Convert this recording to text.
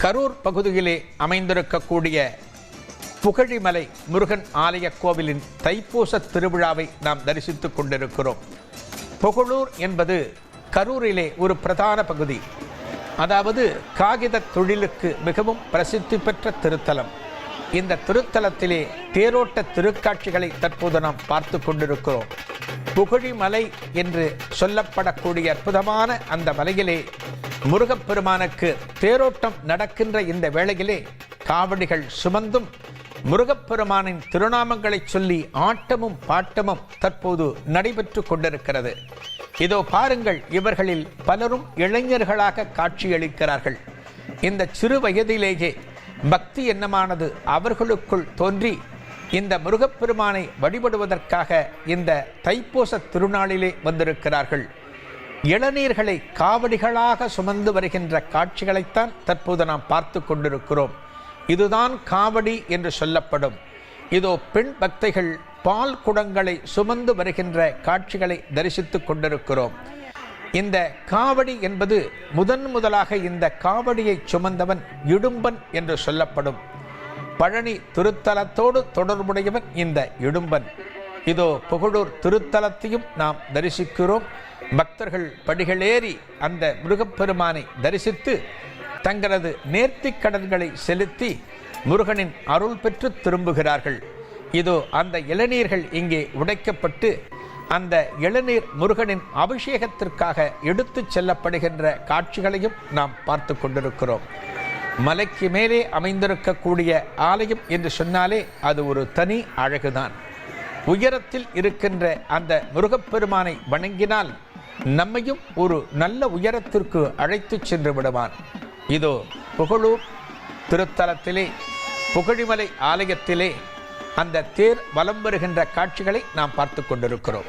கரூர் பகுதியிலே அமைந்திருக்கக்கூடிய புகழிமலை முருகன் ஆலய கோவிலின் தைப்பூச திருவிழாவை நாம் தரிசித்துக் கொண்டிருக்கிறோம். புகழூர் என்பது கரூரிலே ஒரு பிரதான பகுதி, அதாவது காகித தொழிலுக்கு மிகவும் பிரசித்தி பெற்ற திருத்தலம். இந்த திருத்தலத்திலே தேரோட்ட திருக்காட்சிகளை தற்போது நாம் பார்த்து கொண்டிருக்கிறோம். புகழிமலை என்று சொல்லப்படக்கூடிய அற்புதமான அந்த மலையிலே முருகப்பெருமானுக்கு தேரோட்டம் நடக்கின்ற இந்த வேளையிலே காவடிகள் சுமந்தும் முருகப்பெருமானின் திருநாமங்களை சொல்லி ஆட்டமும் பாட்டமும் தற்போது நடைபெற்று கொண்டிருக்கிறது. இதோ பாருங்கள், இவர்களில் பலரும் இளைஞர்களாக காட்சியளிக்கிறார்கள். இந்த சிறு வயதிலேயே பக்தி எண்ணமானது அவர்களுக்குள் தோன்றி இந்த முருகப்பெருமானை வழிபடுவதற்காக இந்த தைப்பூச திருநாளிலே வந்திருக்கிறார்கள். இளநீர்களை காவடிகளாக சுமந்து வருகின்ற காட்சிகளைத்தான் தற்போது நாம் பார்த்து கொண்டிருக்கிறோம். இதுதான் காவடி என்று சொல்லப்படும். இதோ பெண் பக்தைகள் பால் குடங்களை சுமந்து வருகின்ற காட்சிகளை தரிசித்துக் கொண்டிருக்கிறோம். இந்த காவடி என்பது முதலாக இந்த காவடியை சுமந்தவன் இடும்பன் என்று சொல்லப்படும். பழனி திருத்தலத்தோடு தொடர்புடையவன் இந்த இடும்பன். இதோ புகழூர் திருத்தலத்தையும் நாம் தரிசிக்கிறோம். பக்தர்கள் படிகளேறி அந்த முருகப்பெருமானை தரிசித்து தங்களது நேர்த்திக் கடன்களை செலுத்தி முருகனின் அருள் பெற்று திரும்புகிறார்கள். இதோ அந்த இளநீர்கள் இங்கே உடைக்கப்பட்டு அந்த இளநீர் முருகனின் அபிஷேகத்திற்காக எடுத்து செல்லப்படுகின்ற காட்சிகளையும் நாம் பார்த்து கொண்டிருக்கிறோம். மலைக்கு மேலே அமைந்திருக்கக்கூடிய ஆலயம் என்று சொன்னாலே அது ஒரு தனி அழகுதான். உயரத்தில் இருக்கின்ற அந்த முருகப்பெருமானை வணங்கினால் நம்மையும் ஒரு நல்ல உயரத்திற்கு அழைத்து சென்று விடுவான். இதோ புகழூர் திருத்தலத்திலே புகழிமலை ஆலயத்திலே அந்த தேர் வலம் வருகின்ற காட்சிகளை நாம் பார்த்து கொண்டிருக்கிறோம்.